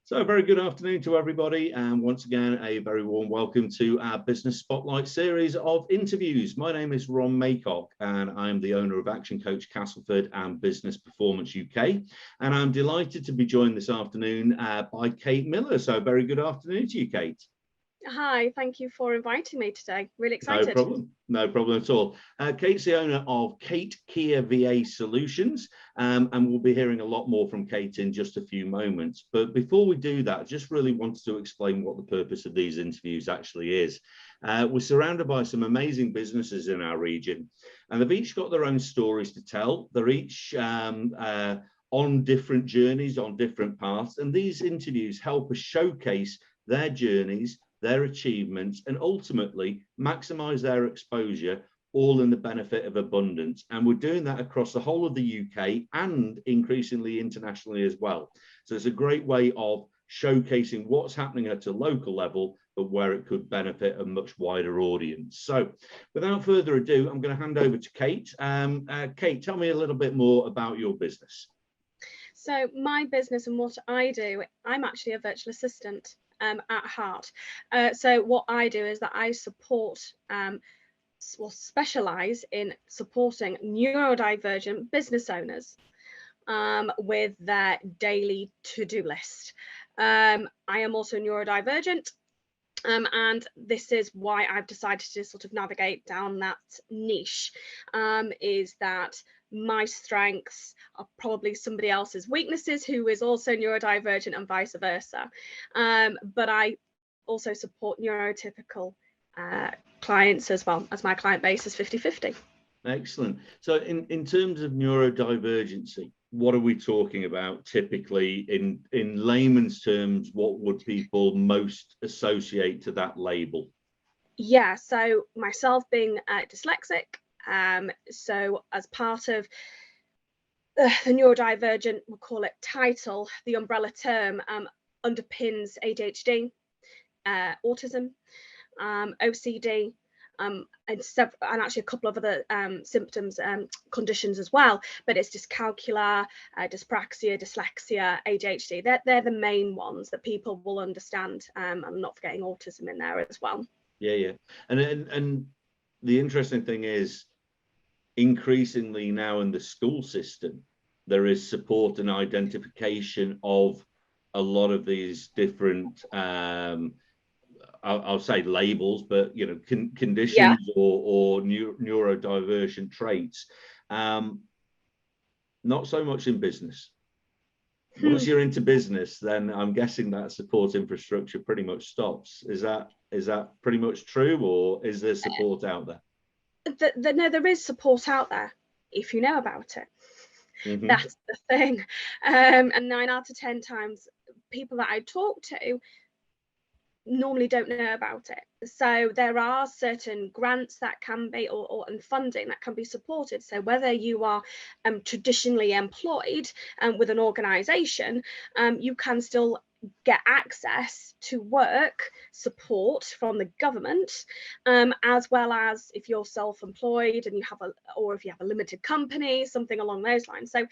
So a very good afternoon to everybody, and once again a very warm welcome to our Business Spotlight series of interviews. My name is Ron Maycock and I'm the owner of Action Coach Castleford and Business Performance UK, and I'm delighted to be joined this afternoon by Kate Miller. So very good afternoon to you, Kate. Hi, thank you for inviting me today. Really excited. No problem at all. Kate's the owner of Kier VA Solutions, and we'll be hearing a lot more from Kate in just a few moments. But before we do that, I just really wanted to explain what the purpose of these interviews actually is. We're surrounded by some amazing businesses in our region, and they've each got their own stories to tell. They're each on different journeys, on different paths, and these interviews help us showcase their journeys, their achievements, and ultimately maximize their exposure, all in the benefit of abundance. And we're doing that across the whole of the UK and increasingly internationally as well. So it's a great way of showcasing what's happening at a local level, but where it could benefit a much wider audience. So without further ado, I'm going to hand over to Kate. Kate, tell me a little bit more about your business. So my business and what I do, I'm actually a virtual assistant. At heart. So what I do is that I support or specialise in supporting neurodivergent business owners with their daily to-do list. I am also neurodivergent, and this is why I've decided to sort of navigate down that niche, is that my strengths are probably somebody else's weaknesses who is also neurodivergent, and vice versa. But I also support neurotypical clients as well, as my client base is 50-50. Excellent. So in terms of neurodivergency, what are we talking about typically? In layman's terms, what would people most associate to that label? Yeah, so myself being dyslexic, so as part of the neurodivergent, we'll call it title, the umbrella term underpins ADHD, autism, OCD, and actually a couple of other symptoms, conditions as well, but it's dyscalculia, dyspraxia, dyslexia, ADHD. They're the main ones that people will understand. I'm not forgetting autism in there as well. Yeah. And the interesting thing is, increasingly now in the school system, there is support and identification of a lot of these different, I'll say labels, but you know, conditions, yeah, or neurodivergent traits. Not so much in business. Once you're into business, then I'm guessing that support infrastructure pretty much stops. Is that pretty much true, or is there support out there? No, there is support out there if you know about it. Mm-hmm. That's the thing. And 9 out of 10 times, people that I talk to normally don't know about it. So there are certain grants that can be, and funding that can be supported. So whether you are traditionally employed with an organisation, you can still get access to work support from the government, as well as if you're self-employed and you have or if you have a limited company, something along those lines. So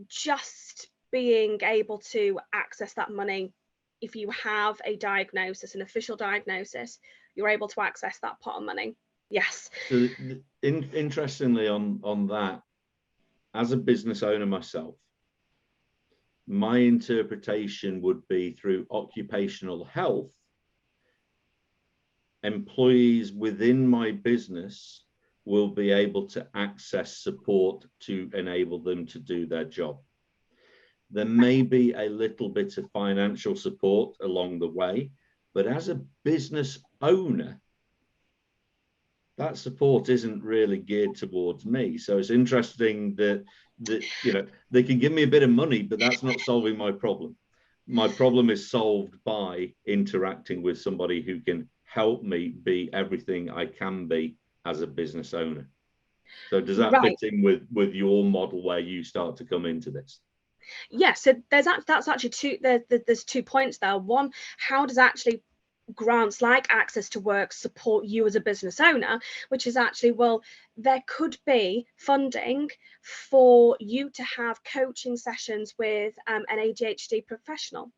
just being able to access that money, if you have a diagnosis, an official diagnosis, you're able to access that pot of money. Yes. So interestingly on that, as a business owner myself, my interpretation would be through occupational health, employees within my business will be able to access support to enable them to do their job. There may be a little bit of financial support along the way, but as a business owner, that support isn't really geared towards me. So it's interesting that you know, they can give me a bit of money, but that's not solving my problem. My problem is solved by interacting with somebody who can help me be everything I can be as a business owner. So does that fit in with your model where you start to come into this? Yes, so that's actually there's 2 points there. One, how does actually grants like access to work support you as a business owner, which is actually, well, there could be funding for you to have coaching sessions with an ADHD professional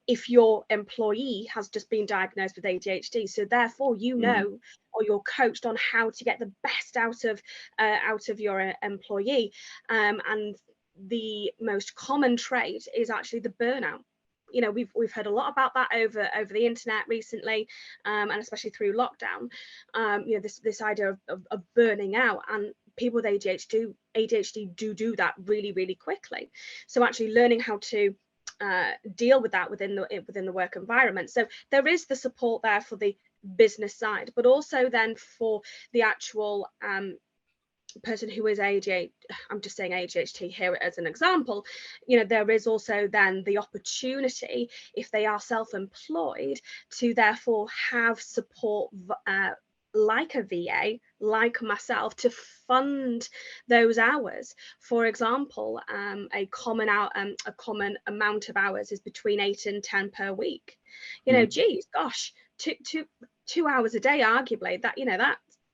if your employee has just been diagnosed with ADHD. So therefore, you know, or you're coached on how to get the best out of your employee. And the most common trait is actually the burnout. You know, we've heard a lot about that over the internet recently, and especially through lockdown. You know, this idea of burning out, and people with ADHD do that really, really quickly. So actually learning how to deal with that within the work environment. So there is the support there for the business side, but also then for the actual person who is ADHD, I'm just saying ADHD here as an example, you know, there is also then the opportunity, if they are self-employed, to therefore have support like a VA, like myself, to fund those hours. For example, a common amount of hours is between 8 and 10 per week. You know, geez, gosh, two hours a day, arguably, that, you know,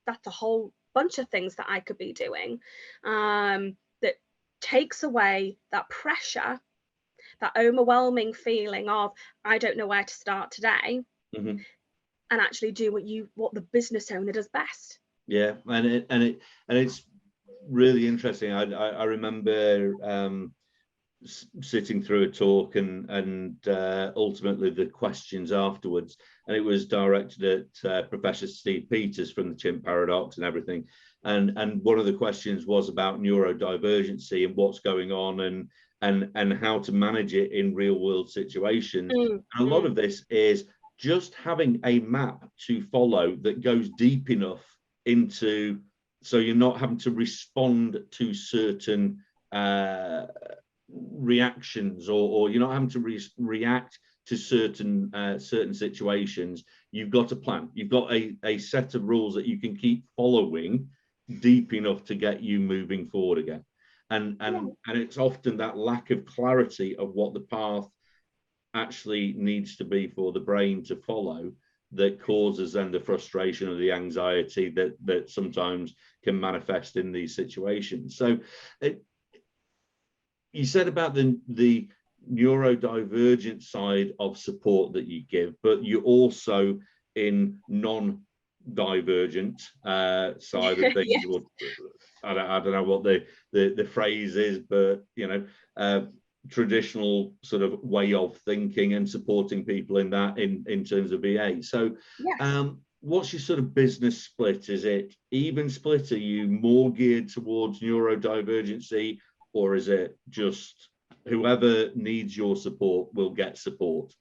that's a whole bunch of things that I could be doing, that takes away that pressure, that overwhelming feeling of I don't know where to start today, and actually do what the business owner does best. Yeah, and it's really interesting. I remember sitting through a talk and ultimately the questions afterwards, and it was directed at Professor Steve Peters from the Chimp Paradox and everything, and one of the questions was about neurodivergency and what's going on and how to manage it in real world situations. And a lot of this is just having a map to follow that goes deep enough into, so you're not having to respond to certain reactions, or you're not having to react to certain situations. You've got a plan, you've got a set of rules that you can keep following deep enough to get you moving forward again. And it's often that lack of clarity of what the path actually needs to be for the brain to follow that causes then the frustration or the anxiety that sometimes can manifest in these situations. So you said about the neurodivergent side of support that you give, but you also in non-divergent side of things. Yes. I don't know what the phrase is, but you know, traditional sort of way of thinking and supporting people in that in terms of VA. So yes. What's your sort of business split? Is it even split? Are you more geared towards neurodivergency, or is it just whoever needs your support will get support?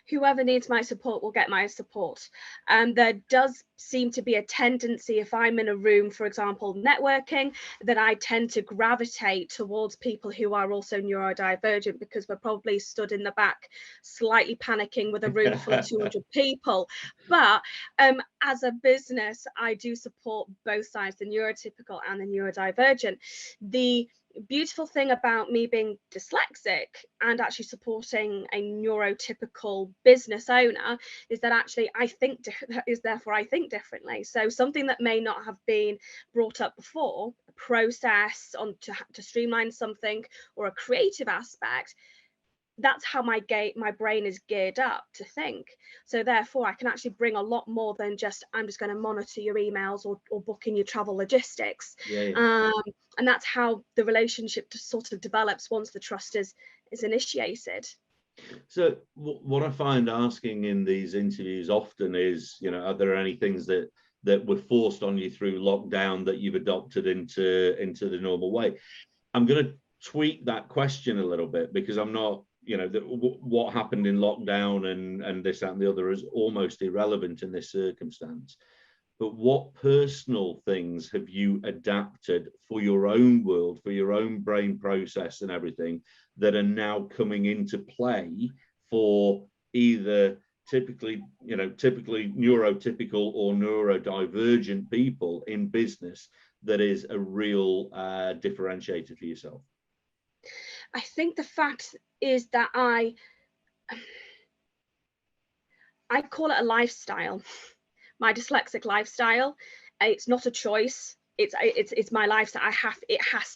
Whoever needs my support will get my support. And there does seem to be a tendency, if I'm in a room, for example, networking, that I tend to gravitate towards people who are also neurodivergent, because we're probably stood in the back slightly panicking with a room full of 200 people. But as a business, I do support both sides, the neurotypical and the neurodivergent. The beautiful thing about me being dyslexic and actually supporting a neurotypical business owner is that actually I think differently. So something that may not have been brought up before, a process on to streamline something or a creative aspect, that's how my brain is geared up to think. So therefore I can actually bring a lot more than just I'm just going to monitor your emails or book in your travel logistics. And that's how the relationship just sort of develops once the trust is initiated. So what I find asking in these interviews often is, you know, are there any things that were forced on you through lockdown that you've adopted into the normal way? I'm going to tweak that question a little bit, because I'm not, you know, what happened in lockdown and this, that, and the other is almost irrelevant in this circumstance. But what personal things have you adapted for your own world, for your own brain process and everything, that are now coming into play for either typically neurotypical or neurodivergent people in business, that is a real differentiator for yourself? I think the fact is that I call it a lifestyle, my dyslexic lifestyle. It's not a choice. It's my lifestyle. I have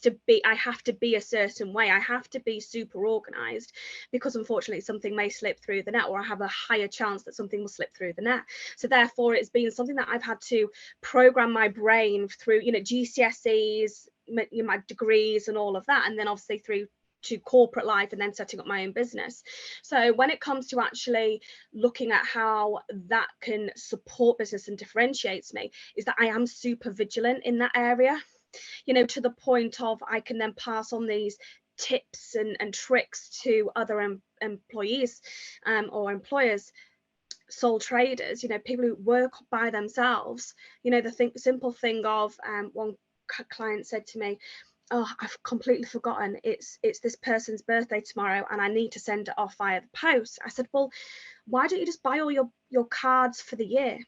to be a certain way. I have to be super organized, because unfortunately something may slip through the net, or I have a higher chance that something will slip through the net. So therefore it's been something that I've had to program my brain through, GCSEs, my degrees and all of that, and then obviously through to corporate life and then setting up my own business. So when it comes to actually looking at how that can support business and differentiates me, is that I am super vigilant in that area, to the point of I can then pass on these tips and tricks to other employees or employers, sole traders, people who work by themselves. The simple thing of one client said to me, "Oh, I've completely forgotten. It's this person's birthday tomorrow, and I need to send it off via the post." I said, "Well, why don't you just buy all your cards for the year?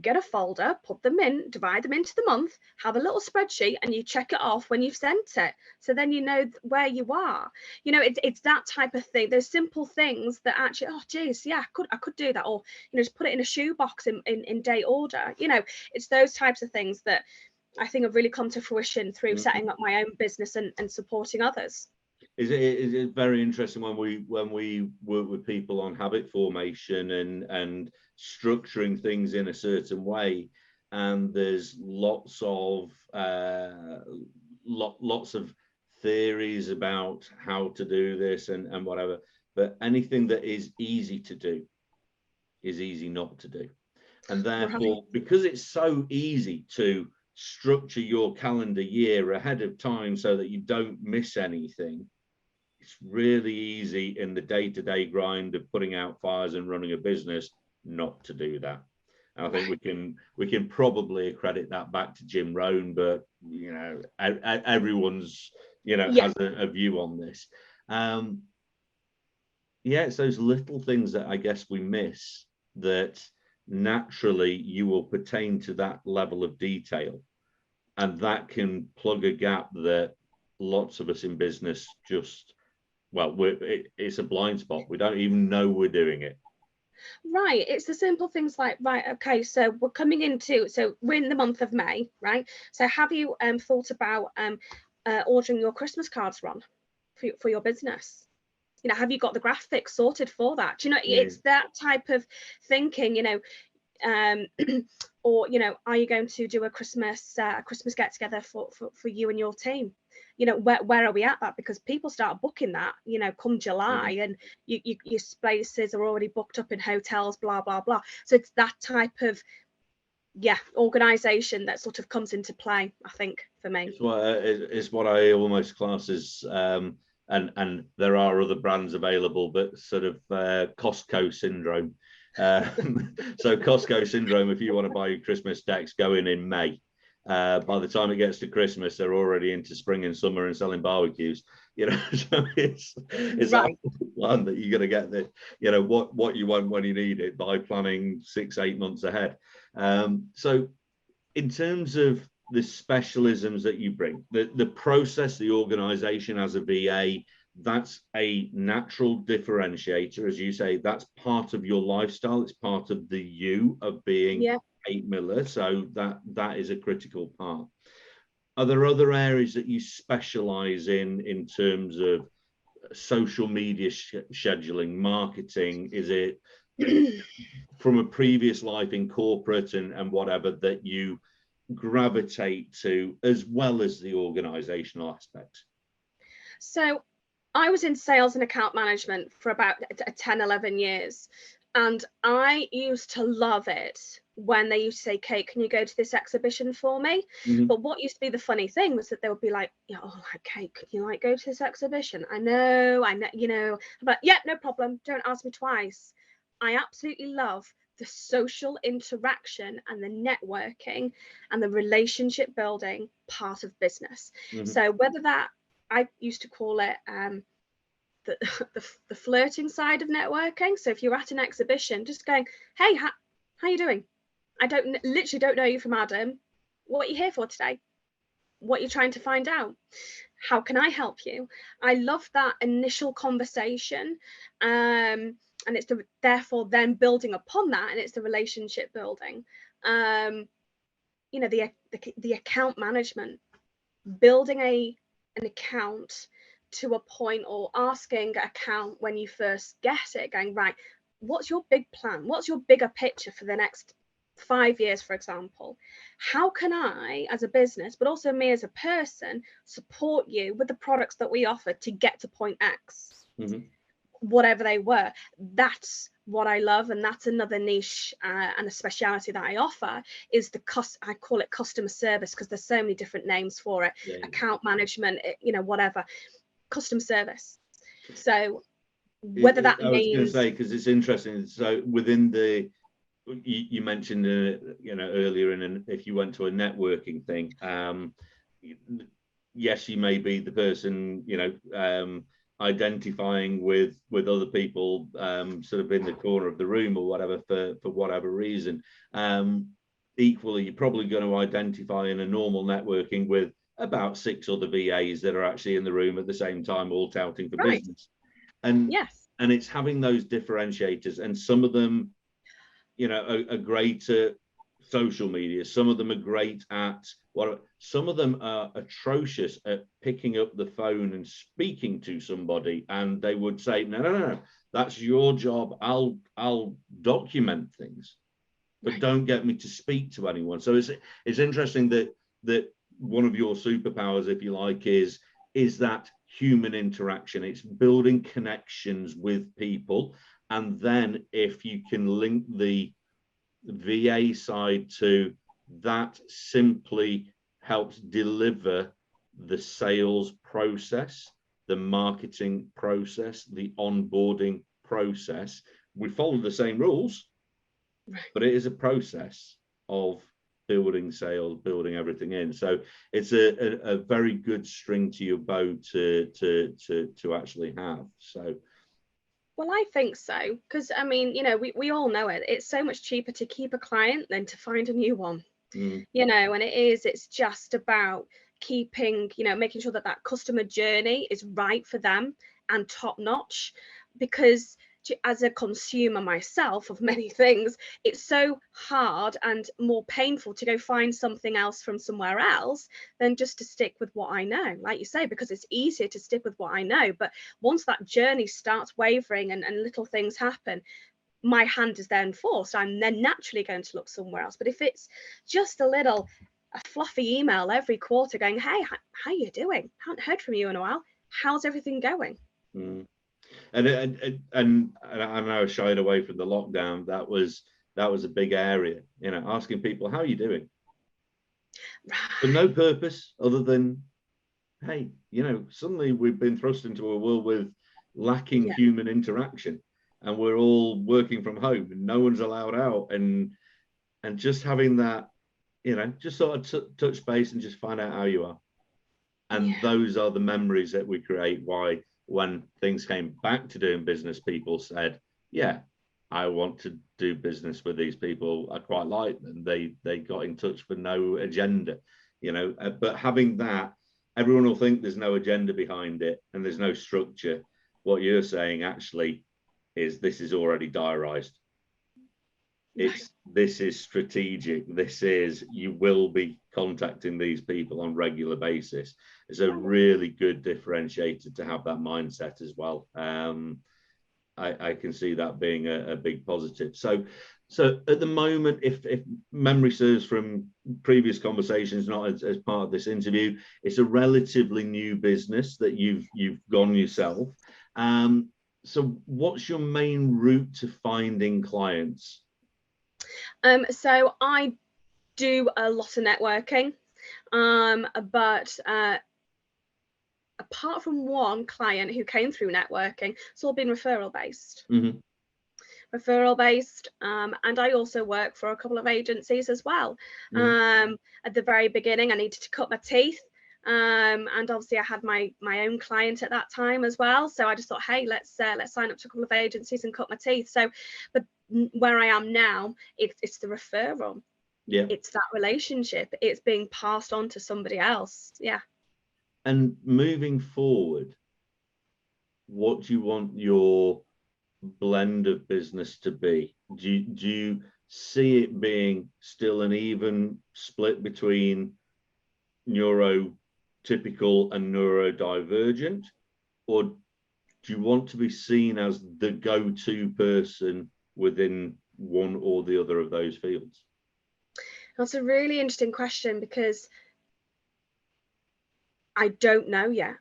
Get a folder, put them in, divide them into the month, have a little spreadsheet, and you check it off when you've sent it. So then you know where you are." It's that type of thing. There's simple things that actually, oh geez, yeah, I could do that, or just put it in a shoebox in date order. It's those types of things that I think have really come to fruition through setting up my own business and supporting others. Is it very interesting when we work with people on habit formation and structuring things in a certain way, and there's lots of theories about how to do this and whatever, but anything that is easy to do is easy not to do. And therefore, because it's so easy to structure your calendar year ahead of time so that you don't miss anything, it's really easy in the day-to-day grind of putting out fires and running a business not to do that. And I think we can probably accredit that back to Jim Rohn, but everyone's has a view on this. It's those little things that I guess we miss, that naturally you will pertain to that level of detail, and that can plug a gap that lots of us in business just, it's a blind spot. We don't even know we're doing it. Right. It's the simple things like, right, okay, so we're in the month of May, right? So have you thought about ordering your Christmas cards, Ron, for your business? Have you got the graphics sorted for that? It's that type of thinking, or are you going to do a Christmas get together for you and your team? Where are we at that? Because people start booking that come July, and your spaces are already booked up in hotels, blah blah blah. So it's that type of organization that sort of comes into play, I think, for me. It's what I almost class as and there are other brands available, but sort of Costco syndrome. So Costco syndrome, if you want to buy your Christmas decks, go in May. By the time it gets to Christmas, they're already into spring and summer and selling barbecues. So it's right. That plan that you're going to get what you want when you need it by planning 6-8 months ahead. So in terms of the specialisms that you bring, the process, the organization as a VA, that's a natural differentiator. As you say, that's part of your lifestyle. It's part of the you of being Kate Miller. So that is a critical part. Are there other areas that you specialize in terms of social media scheduling, marketing? Is it from a previous life in corporate and whatever that you gravitate to, as well as the organizational aspects? So I was in sales and account management for about 10-11 years, and I used to love it when they used to say, "Kate, can you go to this exhibition for me?" But what used to be the funny thing was that they would be like, "Kate, can you go to this exhibition? I know, but yeah, no problem, don't ask me twice." I absolutely love the social interaction and the networking and the relationship building part of business. So whether that, I used to call it the flirting side of networking. So if you're at an exhibition, just going, "Hey, how you doing? I literally don't know you from Adam. What are you here for today? What are you trying to find out? How can I help you?" I love that initial conversation. and it's therefore then building upon that, and it's the relationship building. You know, the account management, building an account to a point, or asking account when you first get it, going, right, what's your big plan? What's your bigger picture for the next 5 years, for example? How can I, as a business, but also me as a person, support you with the products that we offer to get to point X? Mm-hmm. Whatever they were. That's what I love, and that's another niche and a speciality that I offer, is I call it customer service, because there's so many different names for it. Yeah. Account management, you know, whatever. Customer service. So whether that means, I was going to say, because it's interesting, so within the, you mentioned you know, earlier, if you went to a networking thing, yes, you may be the person, you know, identifying with other people sort of in the corner of the room or whatever, for whatever reason. Equally, you're probably going to identify in a normal networking with about 6 other VAs that are actually in the room at the same time, all touting for business. And yes, and it's having those differentiators, and some of them, you know, are great at social media. Some of them are great at some of them are atrocious at picking up the phone and speaking to somebody, and they would say, no, that's your job. I'll document things, but don't get me to speak to anyone. So it's interesting that one of your superpowers, if you like, is that human interaction. It's building connections with people, and then if you can link the VA side to that, simply helps deliver the sales process, the marketing process, the onboarding process. We follow the same rules, but it is a process of building sales, building everything in. So it's a very good string to your bow to actually have. So, well, I think so, because I mean, you know, we all know it. It's so much cheaper to keep a client than to find a new one. You know, and it's just about keeping, you know, making sure that customer journey is right for them and top notch, because as a consumer myself of many things, it's so hard and more painful to go find something else from somewhere else than just to stick with what I know, like you say, because it's easier to stick with what I know. But once that journey starts wavering and little things happen, my hand is then forced. I'm then naturally going to look somewhere else. But if it's just a fluffy email every quarter going, hey, how you doing? Haven't heard from you in a while. How's everything going? And I know I shied away from the lockdown. That was a big area, you know, asking people, how are you doing? For no purpose other than, hey, you know, suddenly we've been thrust into a world with lacking human interaction, and we're all working from home and no one's allowed out, and just having that, you know, just sort of touch base and just find out how you are. And those are the memories that we create. Why, when things came back to doing business, people said, yeah, I want to do business with these people. I quite like them. They got in touch for no agenda, you know, but having that, everyone will think there's no agenda behind it and there's no structure. What you're saying actually is this is already diarized. This is strategic. This is, you will be contacting these people on regular basis. It's a really good differentiator to have that mindset as well. I can see that being a big positive. So at the moment, if memory serves from previous conversations, not as part of this interview, it's a relatively new business that you've gone yourself. So what's your main route to finding clients? So I do a lot of networking, but apart from one client who came through networking, it's all been referral based. Referral based, and I also work for a couple of agencies as well. At the very beginning, I needed to cut my teeth, and obviously I had my own client at that time as well. So I just thought, hey, let's sign up to a couple of agencies and cut my teeth. So, but where I am now, it's the referral. It's that relationship. It's being passed on to somebody else. And moving forward, what do you want your blend of business to be? Do you see it being still an even split between neurotypical and neurodivergent, or do you want to be seen as the go-to person within one or the other of those fields? That's a really interesting question, because I don't know yet.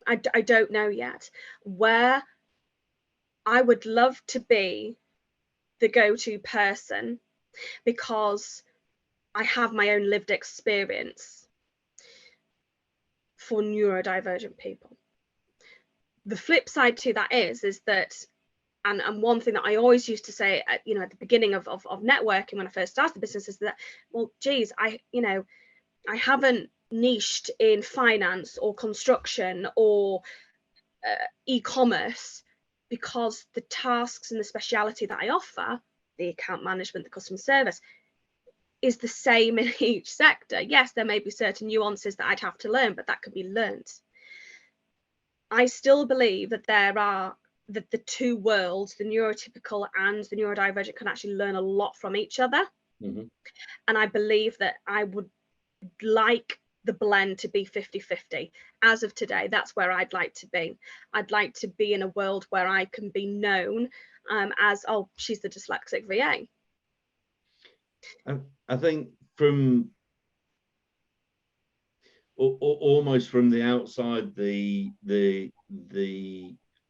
I don't know yet. Where I would love to be the go-to person, because I have my own lived experience for neurodivergent people. The flip side to that is that, and one thing that I always used to say at, at the beginning of networking when I first started the business, is that, well, geez, I haven't niched in finance or construction or e-commerce, because the tasks and the speciality that I offer, the account management, the customer service, is the same in each sector. Yes, there may be certain nuances that I'd have to learn, but that could be learned. I still believe that that the two worlds, the neurotypical and the neurodivergent, can actually learn a lot from each other. Mm-hmm. And I believe that I would like the blend to be 50-50. As of today, that's where I'd like to be. I'd like to be in a world where I can be known as, oh, she's the dyslexic VA. I think from almost from the outside, the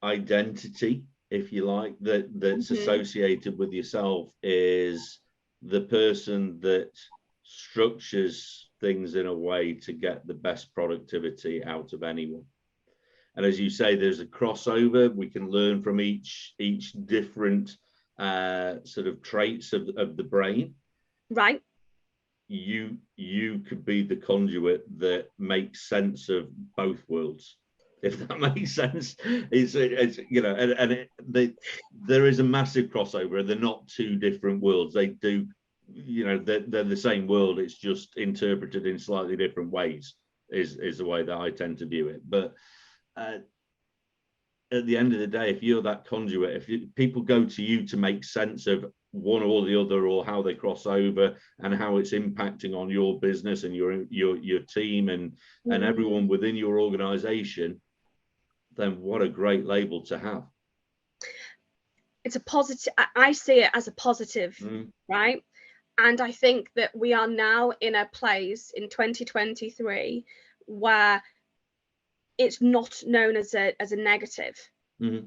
identity, if you like, that's associated with yourself is the person that structures things in a way to get the best productivity out of anyone. And as you say, there's a crossover. We can learn from each different sort of traits of the brain. Right. You could be the conduit that makes sense of both worlds, if that makes sense. It's there is a massive crossover. They're not two different worlds. They do, they're the same world. It's just interpreted in slightly different ways, is the way that I tend to view it. But at the end of the day, if you're that conduit, people go to you to make sense of one or the other, or how they cross over and how it's impacting on your business and your team and everyone within your organization, then what a great label to have. It's a positive. I see it as a positive, right? And I think that we are now in a place in 2023 where it's not known as a negative. Mm-hmm.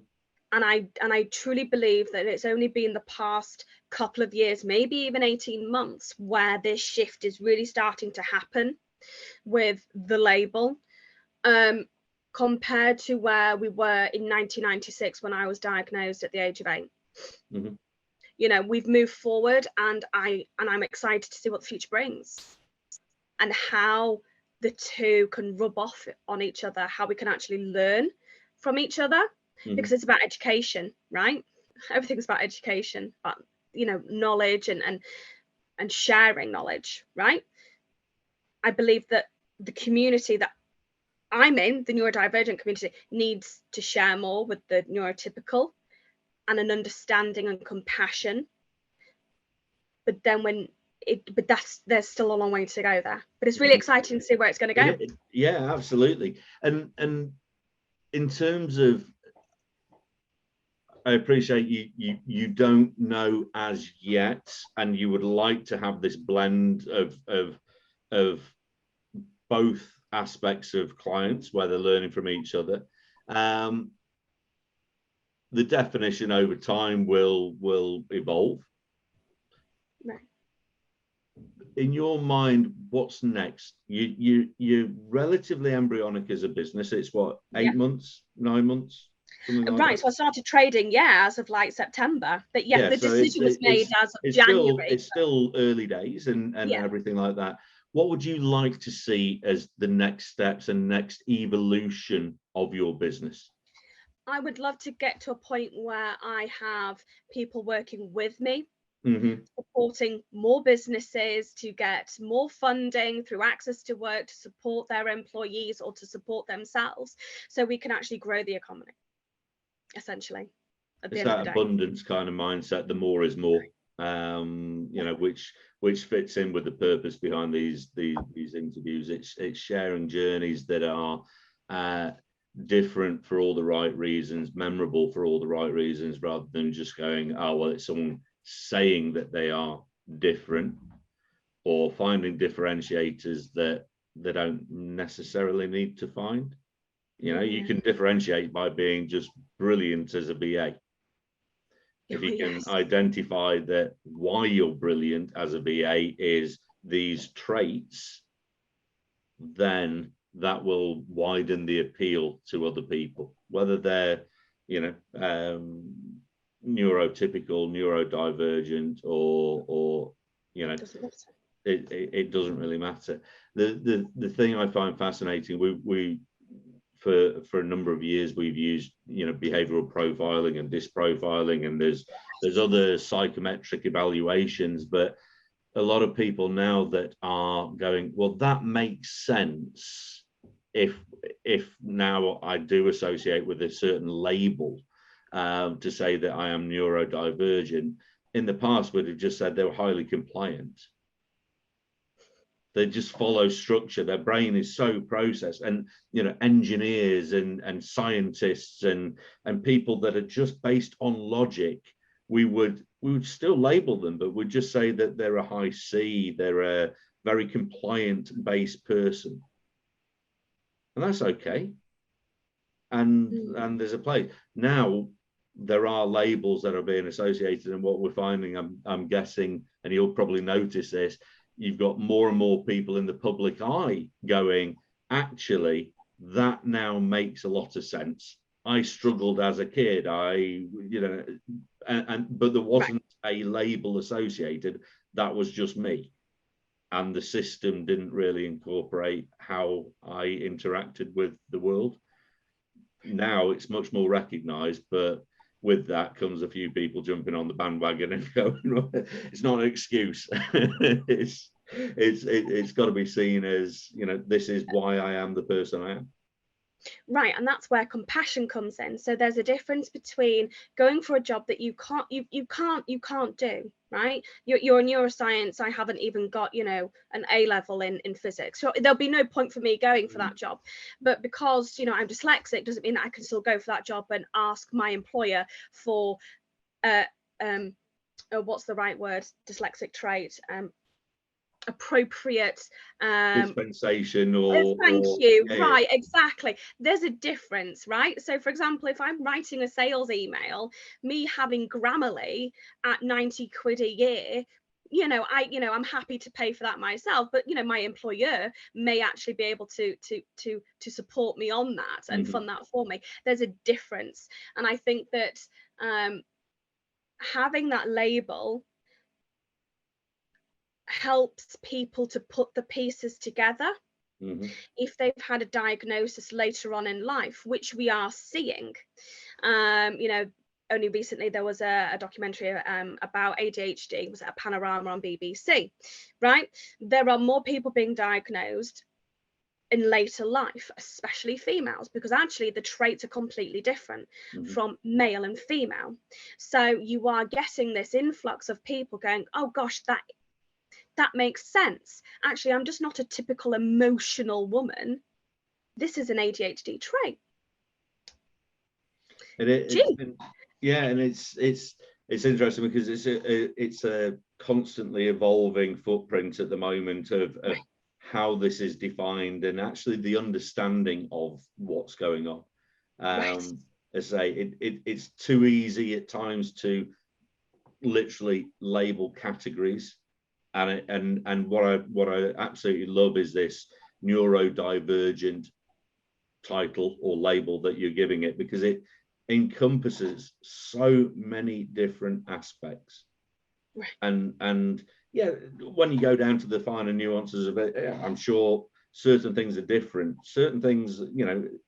And I truly believe that it's only been the past couple of years, maybe even 18 months, where this shift is really starting to happen with the label, compared to where we were in 1996 when I was diagnosed at the age of 8. Mm-hmm. We've moved forward, and I'm excited to see what the future brings and how the two can rub off on each other, how we can actually learn from each other. Because it's about education, right? Everything's about education, about knowledge and sharing knowledge, right? I believe that the community that I'm in, the neurodivergent community, needs to share more with the neurotypical, and an understanding and compassion. But then there's still a long way to go there. But it's really exciting to see where it's going to go. Yeah, absolutely. And in terms of, I appreciate you don't know as yet, and you would like to have this blend of both aspects of clients where they're learning from each other. The definition over time will evolve. Right. In your mind, what's next? You're relatively embryonic as a business. It's what, 8 months, 9 months? Right, so I started trading, as of like September, but the decision was made as of January. It's still early days and everything like that. What would you like to see as the next steps and next evolution of your business? I would love to get to a point where I have people working with me, supporting more businesses to get more funding through access to work to support their employees or to support themselves, so we can actually grow the economy, essentially. at the It's end of that the day. abundance kind of mindset, the more is more, you know, which fits in with the purpose behind these interviews. It's sharing journeys that are different for all the right reasons, memorable for all the right reasons, rather than just going, oh, well, it's someone saying that they are different, or finding differentiators that they don't necessarily need to find. You know, you can differentiate by being just brilliant as a BA. If you can identify that why you're brilliant as a BA is these traits, then that will widen the appeal to other people, whether they're, you know, neurotypical, neurodivergent, or you know, it doesn't really matter. The thing I find fascinating, we for a number of years we've used, you know, behavioral profiling and dysprofiling, and there's other psychometric evaluations, but a lot of people now that are going, well, that makes sense if now I do associate with a certain label to say that I am neurodivergent. In the past would have just said they were highly compliant. They just follow structure. Their brain is so processed, and you know, engineers and scientists and people that are just based on logic, we would still label them, but we'd just say that they're a high C, they're a very compliant based person, and that's okay. And there's a place now. There are labels that are being associated, and what we're finding, I'm guessing, and you'll probably notice this, you've got more and more people in the public eye going, actually, that now makes a lot of sense. I struggled as a kid, you know, but there wasn't a label associated. That was just me. And the system didn't really incorporate how I interacted with the world. Now it's much more recognized, but with that comes a few people jumping on the bandwagon and going, it's not an excuse. It's got to be seen as, you know, this is why I am the person I am. Right, and that's where compassion comes in. So there's a difference between going for a job that you can't do, right? You're in neuroscience. I haven't even got, you know, an A level in physics. So there'll be no point for me going for that job. But because, you know, I'm dyslexic doesn't mean that I can still go for that job and ask my employer for what's the right word? Dyslexic trait. Appropriate dispensation or right, exactly. There's a difference, right? So for example, if I'm writing a sales email, me having Grammarly at 90 quid a year, I'm happy to pay for that myself, but my employer may actually be able to support me on that and fund that for me. There's a difference, and I think that having that label helps people to put the pieces together if they've had a diagnosis later on in life, which we are seeing. Only recently there was a documentary about ADHD. Was it a Panorama on BBC? Right, there are more people being diagnosed in later life, especially females, because actually the traits are completely different from male and female. So you are getting this influx of people going, oh gosh, that makes sense. Actually, I'm just not a typical emotional woman. This is an ADHD trait. And it's interesting because it's a constantly evolving footprint at the moment of how this is defined and actually the understanding of what's going on. As I say, it's too easy at times to literally label categories. And what I absolutely love is this neurodivergent title or label that you're giving it, because it encompasses so many different aspects. And yeah, when you go down to the finer nuances of it, I'm sure certain things are different. Certain things, the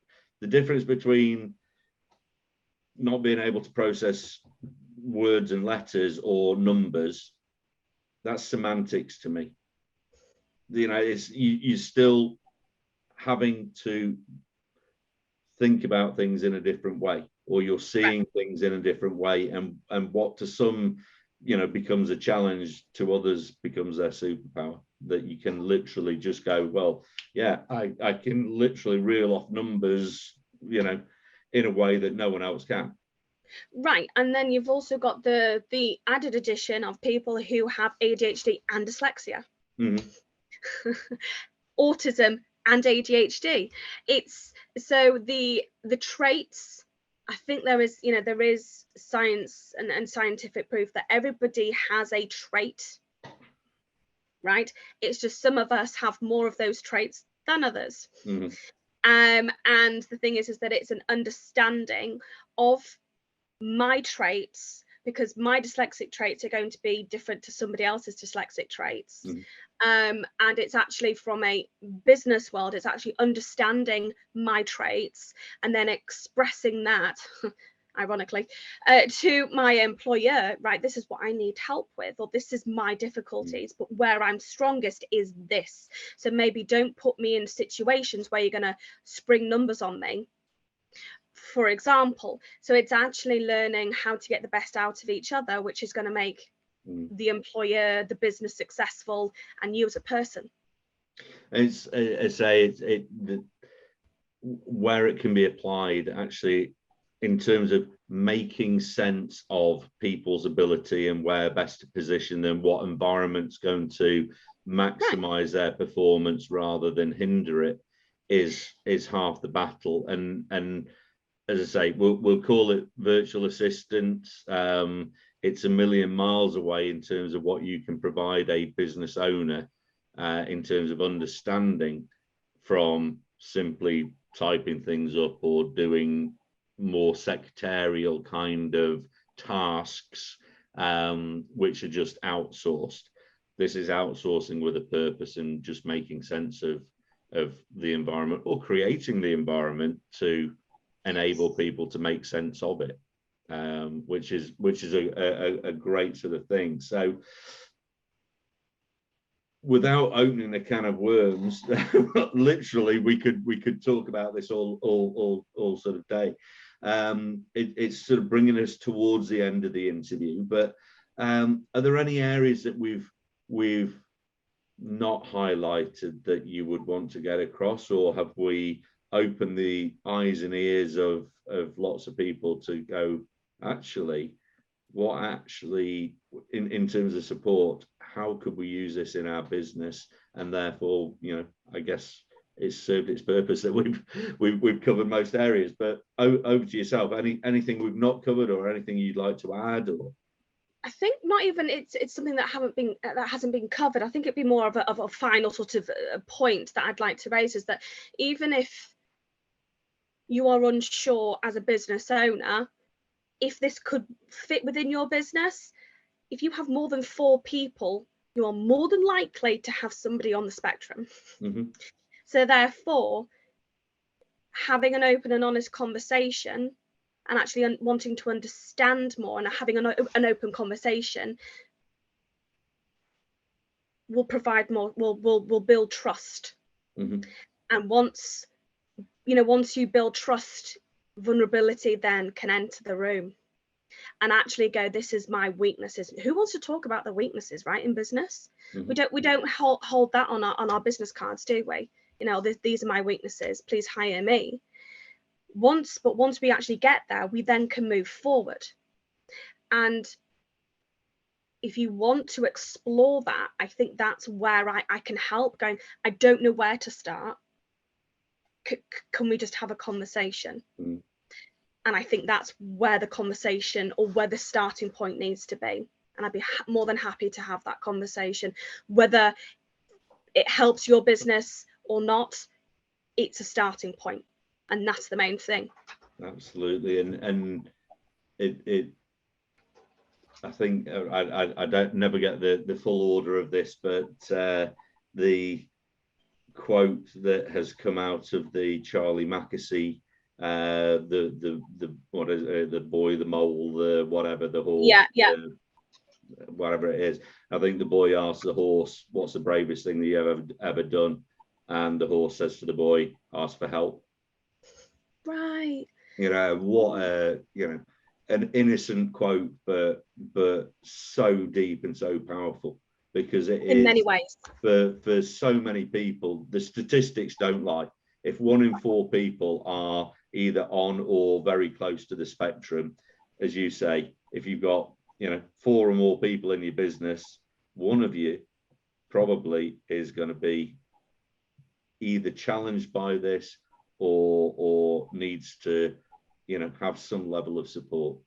difference between not being able to process words and letters or numbers, that's semantics to me. It's you're still having to think about things in a different way. or you're seeing things in a different way, and what to some, you know, becomes a challenge, to others becomes their superpower. That you can literally just go, well, yeah, I can literally reel off numbers, you know, in a way that no one else can. Right, and then you've also got the added addition of people who have ADHD and dyslexia, autism and ADHD. It's so the traits. I think there is science and scientific proof that everybody has a trait, right? It's just some of us have more of those traits than others. And the thing is that it's an understanding of my traits, because my dyslexic traits are going to be different to somebody else's dyslexic traits. And it's actually, from a business world, it's actually understanding my traits and then expressing that ironically to my employer, right? This is what I need help with, or this is my difficulties, but where I'm strongest is this. So maybe don't put me in situations where you're going to spring numbers on me, for example. So it's actually learning how to get the best out of each other, which is going to make the employer, the business successful, and you as a person. It's where it can be applied, actually, in terms of making sense of people's ability and where best to position them, what environment's going to maximize their performance rather than hinder it, is half the battle. And as I say, we'll call it virtual assistants. It's a million miles away in terms of what you can provide a business owner in terms of understanding, from simply typing things up or doing more secretarial kind of tasks, which are just outsourced. This is outsourcing with a purpose and just making sense of the environment, or creating the environment to enable people to make sense of it, which is a great sort of thing. So without opening a can of worms, literally we could talk about this all sort of day. It's sort of bringing us towards the end of the interview, but are there any areas that we've not highlighted that you would want to get across, or have we opened the eyes and ears of lots of people to go, actually, what actually in terms of support, how could we use this in our business? And therefore, you know, I guess it's served its purpose that we've covered most areas. But over to yourself. Anything we've not covered, or anything you'd like to add? Or I think not even it's something that hasn't been covered. I think it'd be more of a final sort of point that I'd like to raise, is that even if you are unsure as a business owner if this could fit within your business, if you have more than 4 people, you are more than likely to have somebody on the spectrum. So therefore, having an open and honest conversation, and actually wanting to understand more, and having an open conversation will provide more, will build trust. And once you build trust, vulnerability then can enter the room and actually go, this is my weaknesses. Who wants to talk about the weaknesses, right, in business? We don't hold that on our business cards, do we? You know, these are my weaknesses, please hire me. Once we actually get there, we then can move forward. And if you want to explore that, I think that's where I can help, going, I don't know where to start. Can we just have a conversation? And I think that's where the conversation, or where the starting point needs to be. And I'd be more than happy to have that conversation. Whether it helps your business or not, it's a starting point. And that's the main thing. Absolutely. And it I think I don't never get the full order of this, but the quote that has come out of the Charlie Mackesy, what is it, the boy, the mole, the whatever, the horse, whatever it is. I think the boy asks the horse, what's the bravest thing that you've ever done? And the horse says to the boy, ask for help. Right. What a, an innocent quote, but so deep and so powerful, because it is, in many ways, for so many people. The statistics don't lie. If 1 in 4 people are either on or very close to the spectrum, as you say, if you've got 4 or more people in your business, one of you probably is going to be either challenged by this or needs to have some level of support.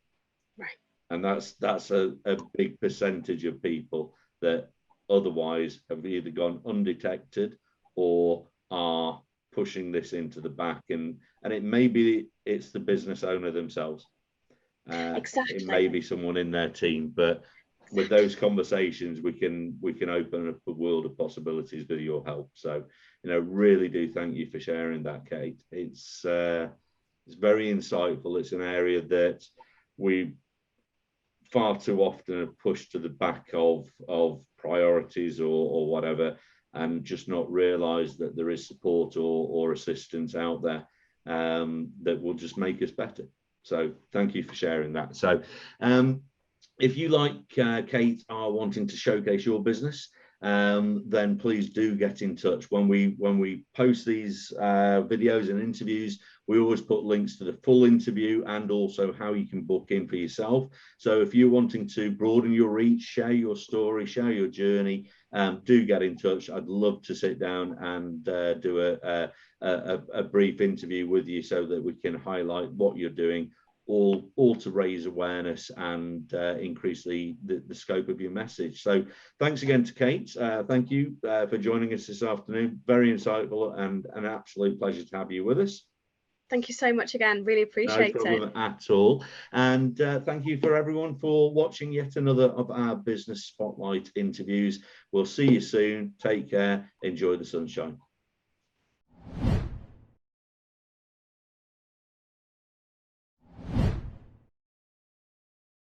right? And that's a big percentage of people that otherwise have either gone undetected or are pushing this into the back, and it may be it's the business owner themselves. Exactly. It may be someone in their team, but with those conversations we can open up a world of possibilities with your help. So really do thank you for sharing that, Kate. It's very insightful. It's an area that we far too often have pushed to the back of priorities or whatever, and just not realize that there is support or assistance out there that will just make us better. So thank you for sharing that. So if you, like Kate, are wanting to showcase your business, then please do get in touch. When we post these videos and interviews, we always put links to the full interview and also how you can book in for yourself. So if you're wanting to broaden your reach, share your story, share your journey, do get in touch. I'd love to sit down and do a brief interview with you so that we can highlight what you're doing, all to raise awareness and increase the scope of your message. So thanks again to Kate. Thank you for joining us this afternoon. Very insightful and an absolute pleasure to have you with us. Thank you so much again. Really appreciate it. No problem at all. And thank you for everyone for watching yet another of our Business Spotlight interviews. We'll see you soon. Take care. Enjoy the sunshine.